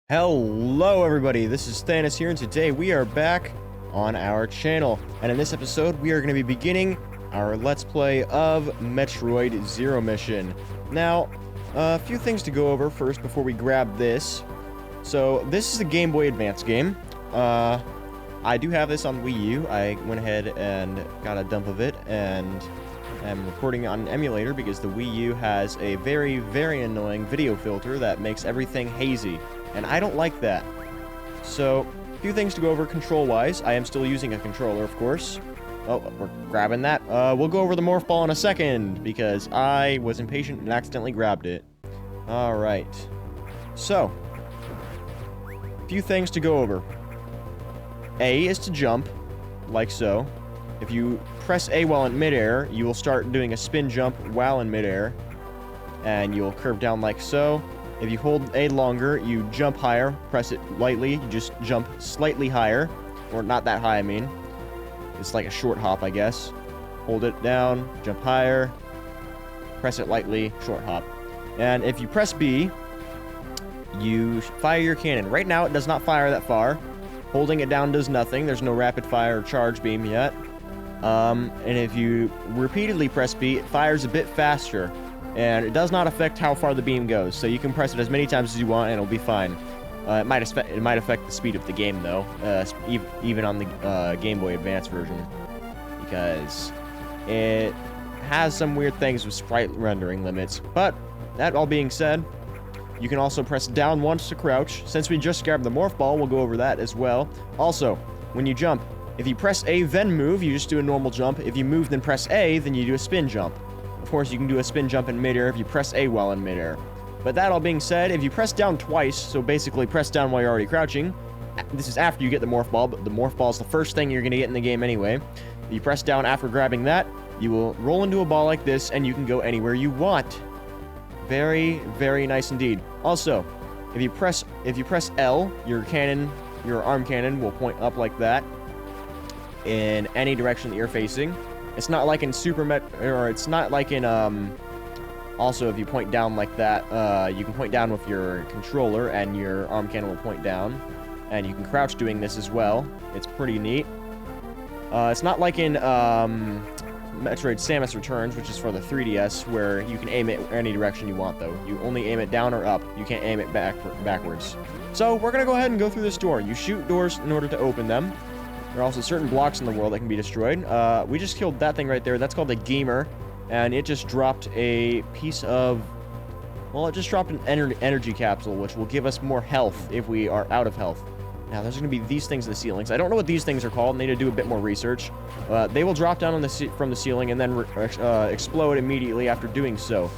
Hello everybody, this is Thannus here, and today we are back on our channel. And in this episode, we are going to be beginning our Let's Play of Metroid Zero Mission. Now, a few things to go over first before we grab this. So, this is a Game Boy Advance game. I do have this on Wii U. I went ahead and got a dump of it, and I'm recording on an emulator because the Wii U has a very, very annoying video filter that makes everything hazy. And I don't like that. So, a few things to go over control-wise. I am still using a controller, of course. Oh, we're grabbing that. We'll go over the morph ball in a second, because I was impatient and accidentally grabbed it. Alright. So, a few things to go over. A is to jump, like so. If you press A while in midair, you will start doing a spin jump while in midair. And you'll curve down like so. If you hold A longer, you jump higher, press it lightly, you just jump slightly higher. Or not that high, I mean. It's like a short hop, I guess. Hold it down, jump higher, press it lightly, short hop. And if you press B, you fire your cannon. Right now, it does not fire that far. Holding it down does nothing. There's no rapid fire or charge beam yet. And if you repeatedly press B, it fires a bit faster. And it does not affect how far the beam goes, so you can press it as many times as you want, and it'll be fine. It might affect the speed of the game, though, even on the Game Boy Advance version, because it has some weird things with sprite rendering limits. But that all being said, you can also press down once to crouch. Since we just grabbed the morph ball, we'll go over that as well. Also, when you jump, if you press A then move, you just do a normal jump. If you move then press A, then you do a spin jump. Of course, you can do a spin jump in midair if you press A while in midair. But that all being said, if you press down twice, so basically press down while you're already crouching, this is after you get the morph ball, but the morph ball is the first thing you're going to get in the game anyway. If you press down after grabbing that, you will roll into a ball like this, and you can go anywhere you want. Very, very nice indeed. Also, if you press L, your arm cannon will point up like that in any direction that you're facing. It's not like in it's not like in, also if you point down like that, you can point down with your controller and your arm cannon will point down. And you can crouch doing this as well. It's pretty neat. It's not like in, Metroid Samus Returns, which is for the 3DS, where you can aim it any direction you want, though. You only aim it down or up. You can't aim it backwards. So, we're gonna go ahead and go through this door. You shoot doors in order to open them. There are also certain blocks in the world that can be destroyed. We just killed that thing right there. That's called a gamer. And it just dropped a piece of... Well, it just dropped an energy capsule, which will give us more health if we are out of health. Now, there's going to be these things in the ceilings. I don't know what these things are called. I need to do a bit more research. They will drop down on from the ceiling and then explode immediately after doing so.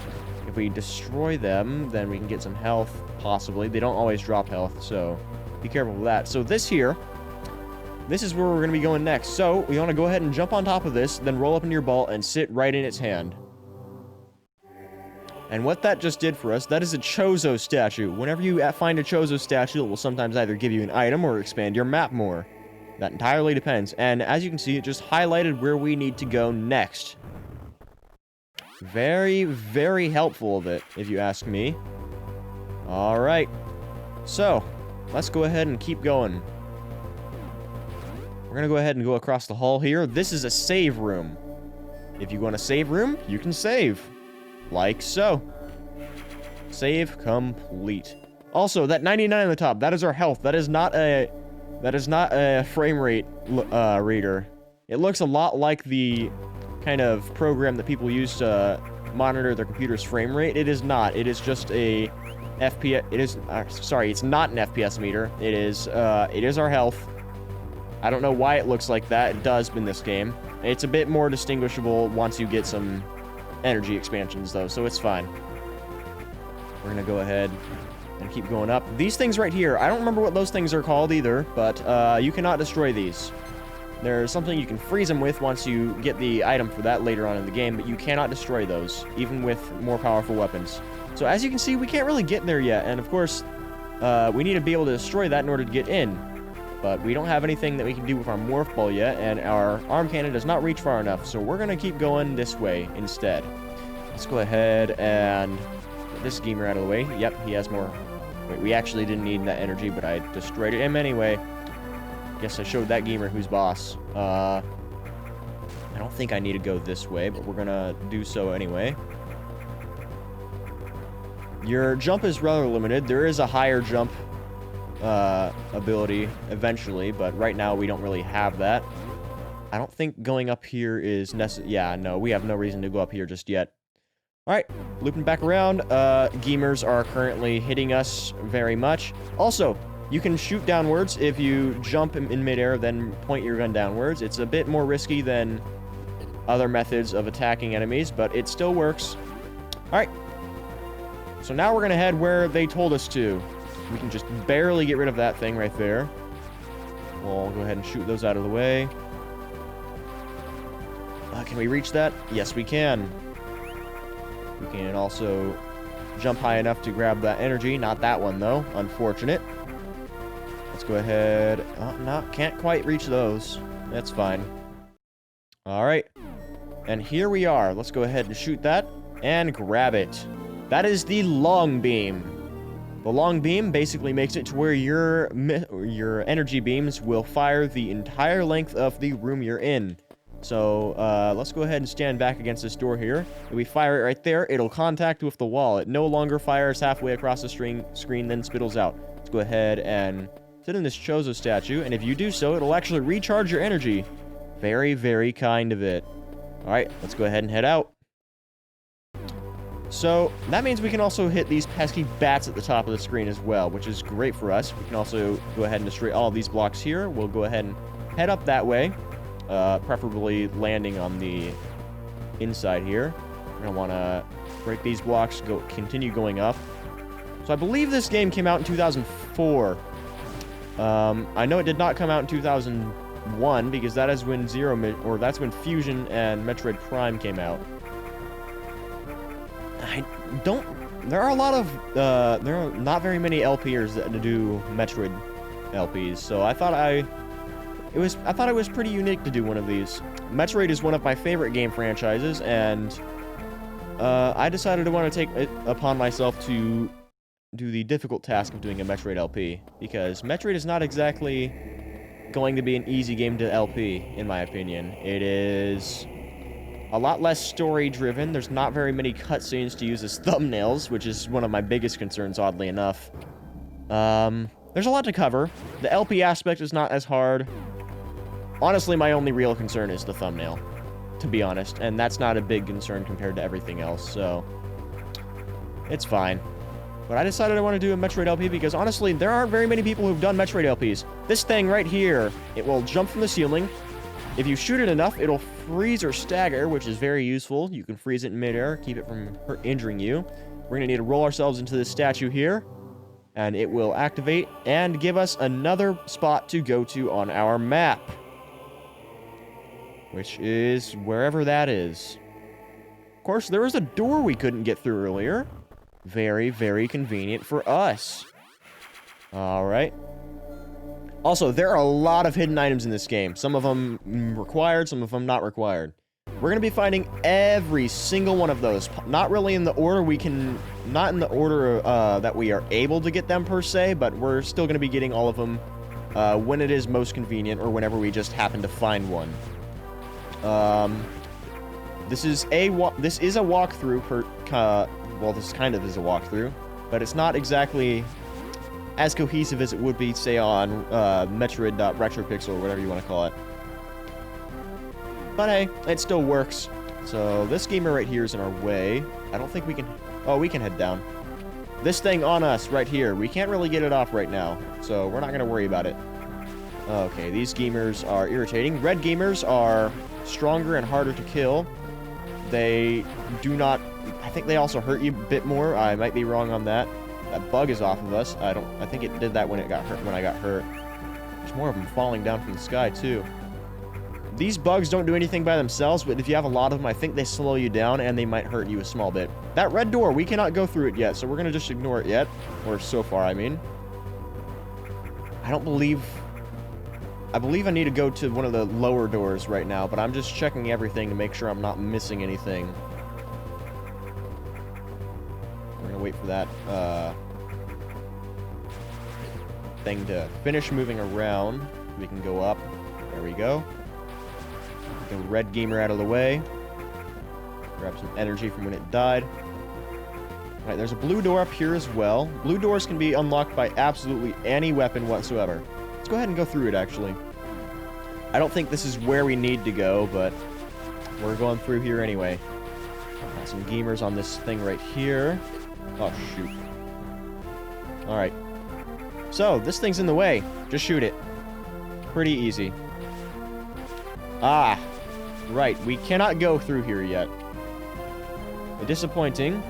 If we destroy them, then we can get some health, possibly. They don't always drop health, so be careful with that. So this here... This is where we're going to be going next. So, we want to go ahead and jump on top of this, then roll up into your ball and sit right in its hand. And what that just did for us, that is a Chozo statue. Whenever you find a Chozo statue, it will sometimes either give you an item or expand your map more. That entirely depends. And as you can see, it just highlighted where we need to go next. Very, very helpful of it, if you ask me. Alright. So, let's go ahead and keep going. We're gonna go ahead and go across the hall here. This is a save room. If you go in a save room, you can save. Like so. Save complete. Also, that 99 on the top, that is our health. That is not a frame rate reader. It looks a lot like the kind of program that people use to monitor their computer's frame rate. It is not. It is just a FPS. It is sorry, it's not an FPS meter. It is our health. I don't know why it looks like that. It does in this game. It's a bit more distinguishable once you get some energy expansions, though, so it's fine. We're gonna go ahead and keep going up. These things right here, I don't remember what those things are called either, but you cannot destroy these. There's something you can freeze them with once you get the item for that later on in the game, but you cannot destroy those, even with more powerful weapons. So as you can see, we can't really get there yet, and of course, we need to be able to destroy that in order to get in. But we don't have anything that we can do with our morph ball yet, and our arm cannon does not reach far enough, so we're going to keep going this way instead. Let's go ahead and get this gamer out of the way. Yep, he has more Wait, we actually didn't need that energy, but I destroyed him anyway. Guess I showed that gamer who's boss. I don't think I need to go this way, but we're gonna do so anyway. Your jump is rather limited. There is a higher jump ability eventually, but right now we don't really have that. I don't think going up here is necessary. Yeah, no, we have no reason to go up here just yet. Alright, looping back around. Gamers are currently hitting us very much. Also, you can shoot downwards if you jump in midair, then point your gun downwards. It's a bit more risky than other methods of attacking enemies, but it still works. Alright. So now we're going to head where they told us to. We can just barely get rid of that thing right there. We'll go ahead and shoot those out of the way. Can we reach that? Yes, we can. We can also jump high enough to grab that energy. Not that one, though. Unfortunate. Let's go ahead. Oh, no, can't quite reach those. That's fine. Alright. And here we are. Let's go ahead and shoot that and grab it. That is the long beam. The long beam basically makes it to where your energy beams will fire the entire length of the room you're in. So, let's go ahead and stand back against this door here. If we fire it right there, it'll contact with the wall. It no longer fires halfway across the screen, then spittles out. Let's go ahead and sit in this Chozo statue, and if you do so, it'll actually recharge your energy. Very, very kind of it. Alright, let's go ahead and head out. So, that means we can also hit these pesky bats at the top of the screen as well, which is great for us. We can also go ahead and destroy all of these blocks here. We'll go ahead and head up that way. Preferably landing on the inside here. We're going to want to break these blocks, continue going up. So I believe this game came out in 2004. I know it did not come out in 2001 because that is when that's when Fusion and Metroid Prime came out. There are a lot of, there are not very many LPers that do Metroid LPs, so I thought it was pretty unique to do one of these. Metroid is one of my favorite game franchises, and I decided to want to take it upon myself to do the difficult task of doing a Metroid LP, because Metroid is not exactly going to be an easy game to LP, in my opinion. It is a lot less story-driven. There's not very many cutscenes to use as thumbnails, which is one of my biggest concerns, oddly enough. There's a lot to cover. The LP aspect is not as hard. Honestly, my only real concern is the thumbnail, to be honest, and that's not a big concern compared to everything else, so it's fine. But I decided I want to do a Metroid LP because, honestly, there aren't very many people who've done Metroid LPs. This thing right here, it will jump from the ceiling. If you shoot it enough, it'll freeze or stagger, which is very useful. You can freeze it in midair, keep it from injuring you. We're going to need to roll ourselves into this statue here, and it will activate and give us another spot to go to on our map, which is wherever that is. Of course, there was a door we couldn't get through earlier. Very, very convenient for us. Alright. Also, there are a lot of hidden items in this game. Some of them required, some of them not required. We're going to be finding every single one of those. Not really in the order not in the order that we are able to get them per se, but we're still going to be getting all of them when it is most convenient or whenever we just happen to find one. This is a walkthrough well, this kind of is a walkthrough, but it's not exactly as cohesive as it would be, say, on Metroid.retropixel or whatever you want to call it. But hey, it still works. So this gamer right here is in our way. I don't think we can... Oh, we can head down. This thing on us right here, we can't really get it off right now, so we're not going to worry about it. Okay, these gamers are irritating. Red gamers are stronger and harder to kill. They do not... I think they also hurt you a bit more. I might be wrong on that. That bug is off of us. I think it did that when it got hurt. When I got hurt. There's more of them falling down from the sky too. These bugs don't do anything by themselves, but if you have a lot of them, I think they slow you down and they might hurt you a small bit. That red door, we cannot go through it yet, so we're gonna just ignore it yet, or so far, I mean. I believe I need to go to one of the lower doors right now, but I'm just checking everything to make sure I'm not missing anything. We're gonna wait for that. thing to finish moving around. We can go up. There we go. Get the red gamer out of the way. Grab some energy from when it died. Alright, there's a blue door up here as well. Blue doors can be unlocked by absolutely any weapon whatsoever. Let's go ahead and go through it, actually. I don't think this is where we need to go, but we're going through here anyway. Got some gamers on this thing right here. Oh, shoot. Alright. So, this thing's in the way. Just shoot it. Pretty easy. Ah. Right, we cannot go through here yet. Disappointing.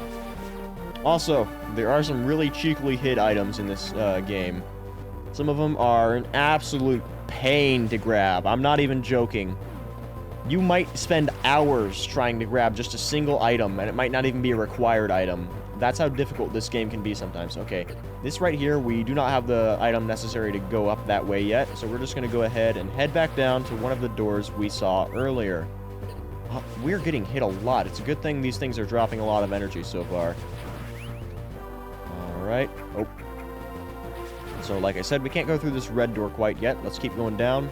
Also, there are some really cheekily hid items in this game. Some of them are an absolute pain to grab. I'm not even joking. You might spend hours trying to grab just a single item, and it might not even be a required item. That's how difficult this game can be sometimes. Okay, this right here, we do not have the item necessary to go up that way yet, so we're just going to go ahead and head back down to one of the doors we saw earlier. We're getting hit a lot. It's a good thing these things are dropping a lot of energy so far. Alright. Oh. So, like I said, we can't go through this red door quite yet. Let's keep going down.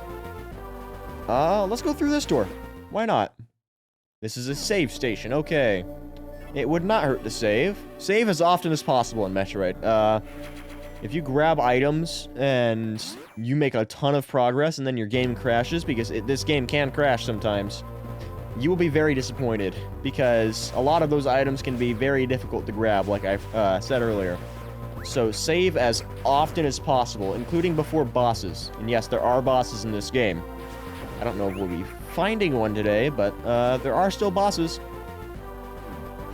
Let's go through this door. Why not? This is a save station. Okay. It would not hurt to save. Save as often as possible in Metroid. If you grab items and you make a ton of progress and then your game crashes, because this game can crash sometimes, you will be very disappointed, because a lot of those items can be very difficult to grab, like I said earlier. So save as often as possible, including before bosses. And yes, there are bosses in this game. I don't know if we'll be finding one today, but there are still bosses.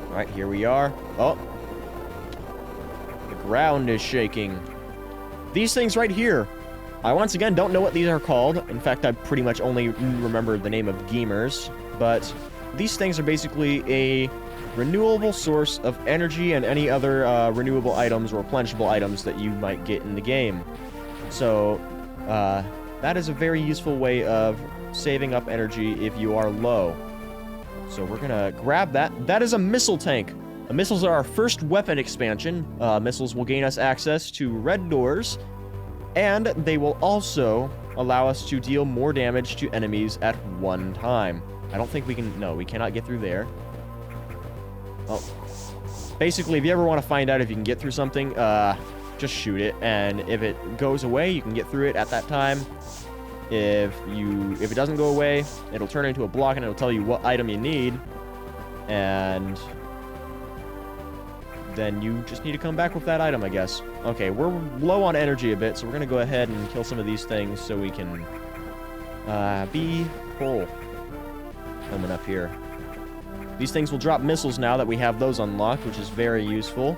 Alright, here we are. Oh. The ground is shaking. These things right here. I once again don't know what these are called. In fact, I pretty much only remember the name of gamers. But these things are basically a renewable source of energy and any other renewable items or replenishable items that you might get in the game. So, that is a very useful way of saving up energy if you are low. So we're gonna grab that. That is a missile tank. The missiles are our first weapon expansion. Missiles will gain us access to red doors, and they will also allow us to deal more damage to enemies at one time. I don't think we can... No, we cannot get through there. Oh. Basically, if you ever want to find out if you can get through something, just shoot it. And if it goes away, you can get through it at that time. If it doesn't go away, it'll turn into a block and it'll tell you what item you need. And then you just need to come back with that item, I guess. Okay, we're low on energy a bit, so we're going to go ahead and kill some of these things so we can be full. Coming up here. These things will drop missiles now that we have those unlocked, which is very useful.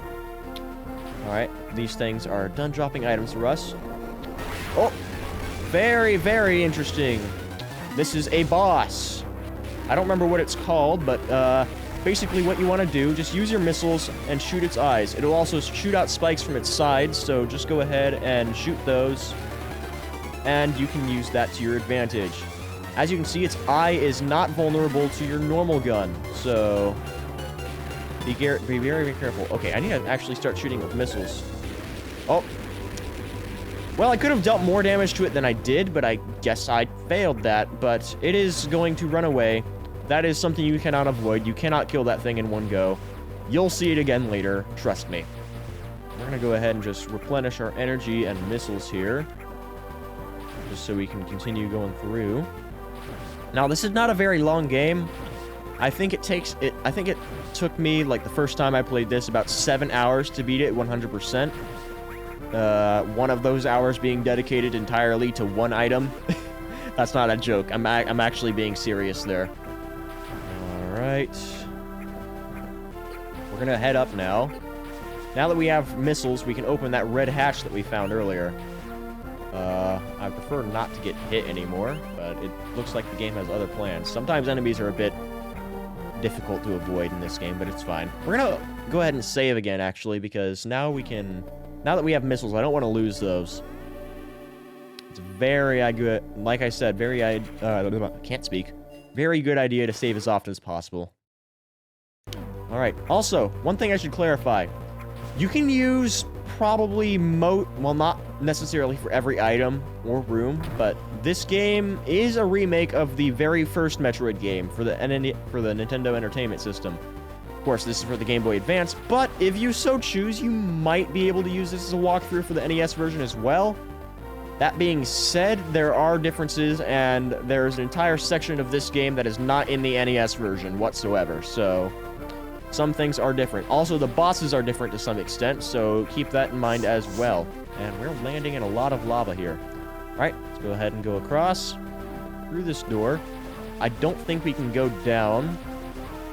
Alright, these things are done dropping items for us. Oh! Very, very interesting. This is a boss. I don't remember what it's called, but basically what you want to do, just use your missiles and shoot its eyes. It'll also shoot out spikes from its sides, so just go ahead and shoot those. And you can use that to your advantage. As you can see, its eye is not vulnerable to your normal gun, so be very, very careful. Okay, I need to actually start shooting with missiles. Oh. Well, I could have dealt more damage to it than I did, but I guess I failed that. But it is going to run away. That is something you cannot avoid. You cannot kill that thing in one go. You'll see it again later, trust me. We're going to go ahead and just replenish our energy and missiles here, just so we can continue going through. Now, this is not a very long game. I think it took me, like, the first time I played this, about 7 hours to beat it 100%. One of those hours being dedicated entirely to one item. That's not a joke. I'm actually being serious there. Alright. We're gonna head up now. Now that we have missiles, we can open that red hatch that we found earlier. I prefer not to get hit anymore, but it looks like the game has other plans. Sometimes enemies are a bit difficult to avoid in this game, but it's fine. We're gonna go ahead and save again, actually, because now we can... Now that we have missiles, I don't want to lose those. It's very good... Like I said, can't speak. Very good idea to save as often as possible. Alright, also, one thing I should clarify. You can use probably well, not necessarily for every item or room, but this game is a remake of the very first Metroid game for the Nintendo Entertainment System. Of course, this is for the Game Boy Advance, but if you so choose, you might be able to use this as a walkthrough for the NES version as well. That being said, there are differences, and there's an entire section of this game that is not in the NES version whatsoever, so some things are different. Also, the bosses are different to some extent, so keep that in mind as well. And we're landing in a lot of lava here. Alright, let's go ahead and go across through this door. I don't think we can go down,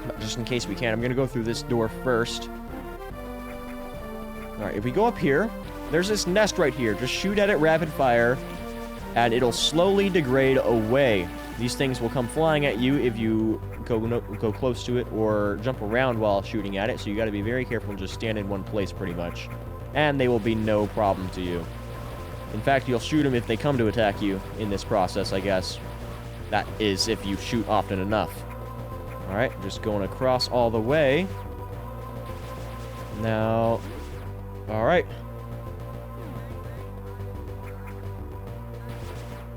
but just in case we can, I'm going to go through this door first. Alright, if we go up here, there's this nest right here. Just shoot at it rapid fire, and it'll slowly degrade away. These things will come flying at you if you go close to it or jump around while shooting at it, so you got to be very careful and just stand in one place pretty much. And they will be no problem to you. In fact, you'll shoot them if they come to attack you in this process, I guess. That is if you shoot often enough. Alright, just going across all the way. Now, alright.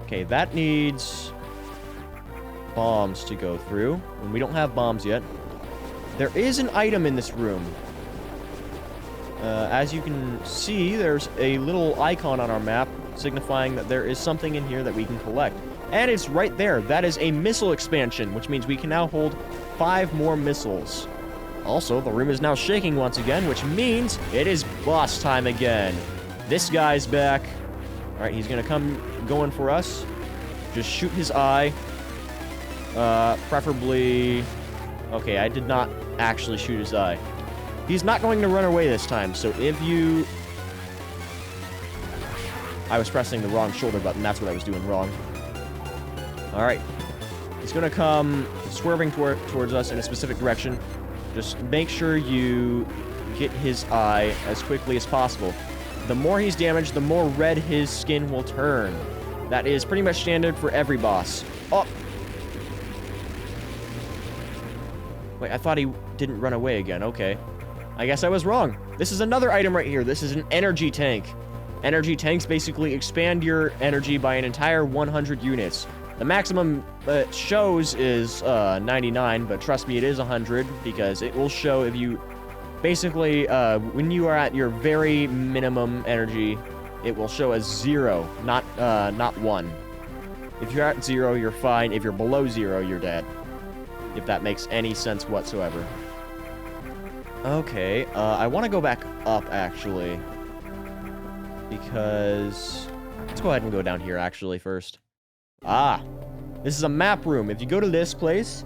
Okay, that needs bombs to go through, and we don't have bombs yet. There is an item in this room. As you can see, there's a little icon on our map signifying that there is something in here that we can collect. And it's right there. That is a missile expansion, which means we can now hold 5 more missiles. Also, the room is now shaking once again, which means it is boss time again. This guy's back. Alright, he's gonna come going for us. Just shoot his eye. Preferably... Okay, I did not actually shoot his eye. He's not going to run away this time, so if you... I was pressing the wrong shoulder button, that's what I was doing wrong. Alright. He's gonna come swerving towards us in a specific direction. Just make sure you get his eye as quickly as possible. The more he's damaged, the more red his skin will turn. That is pretty much standard for every boss. Oh! Wait, I thought he didn't run away again. Okay. I guess I was wrong. This is another item right here. This is an energy tank. Energy tanks basically expand your energy by an entire 100 units. The maximum it shows is 99, but trust me, it is 100, because it will show if you... Basically, when you are at your very minimum energy, it will show as 0, not 1. If you're at 0, you're fine. If you're below 0, you're dead. If that makes any sense whatsoever. Okay, I want to go back up, actually. Because... Let's go ahead and go down here, actually, first. Ah! This is a map room. If you go to this place,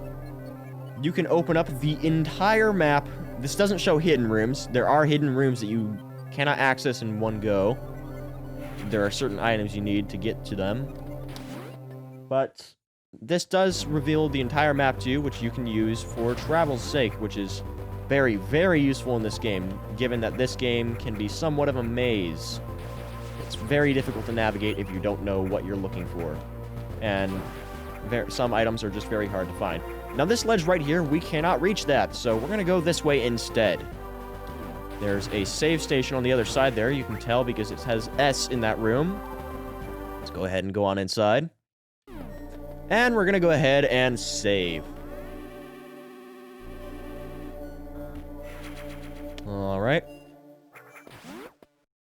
you can open up the entire map. This doesn't show hidden rooms. There are hidden rooms that you cannot access in one go. There are certain items you need to get to them. But this does reveal the entire map to you, which you can use for travel's sake, which is very, very useful in this game, given that this game can be somewhat of a maze. It's very difficult to navigate if you don't know what you're looking for. And some items are just very hard to find. Now this ledge right here, we cannot reach that, so we're going to go this way instead. There's a save station on the other side there, you can tell because it has S in that room. Let's go ahead and go on inside. And we're going to go ahead and save. Alright.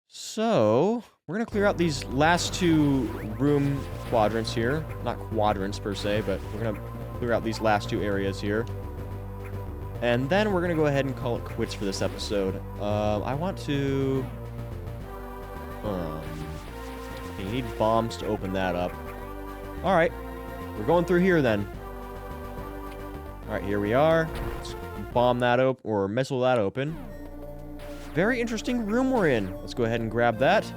So, we're going to clear out these last 2 room quadrants here. Not quadrants per se, but we're going to clear out these last 2 areas here. And then we're going to go ahead and call it quits for this episode. I want to... Okay, you need bombs to open that up. Alright. We're going through here then. Alright, here we are. Let's bomb that open, or missile that open. Very interesting room we're in. Let's go ahead and grab that.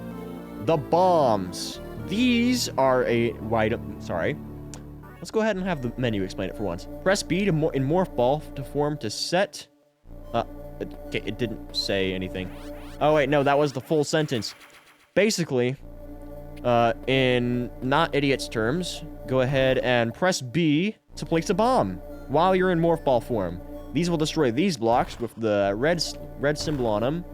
The bombs. These are a wide... Sorry. Let's go ahead and have the menu explain it for once. Press B to in morph ball to form to set... Okay, it didn't say anything. Oh, wait, no, that was the full sentence. Basically, in not idiots terms, go ahead and press B to place a bomb while you're in morph ball form. These will destroy these blocks with the red symbol on them.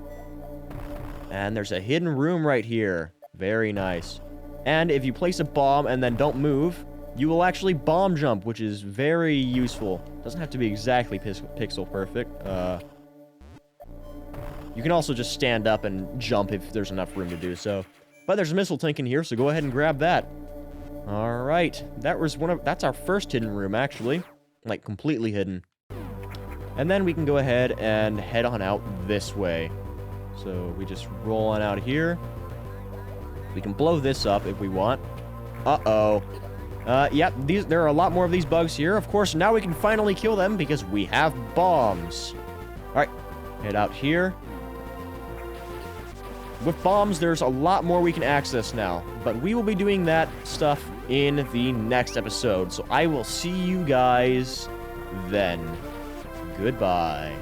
And there's a hidden room right here. Very nice. And if you place a bomb and then don't move, you will actually bomb jump, which is very useful. Doesn't have to be exactly pixel perfect. You can also just stand up and jump if there's enough room to do so. But there's a missile tank in here, so go ahead and grab that. All right. That's our first hidden room, actually. Like, completely hidden. And then we can go ahead and head on out this way. So we just roll on out here. We can blow this up if we want. Uh-oh. Yep, there are a lot more of these bugs here. Of course, now we can finally kill them because we have bombs. All right, head out here. With bombs, there's a lot more we can access now, but we will be doing that stuff in the next episode. So I will see you guys then. Goodbye.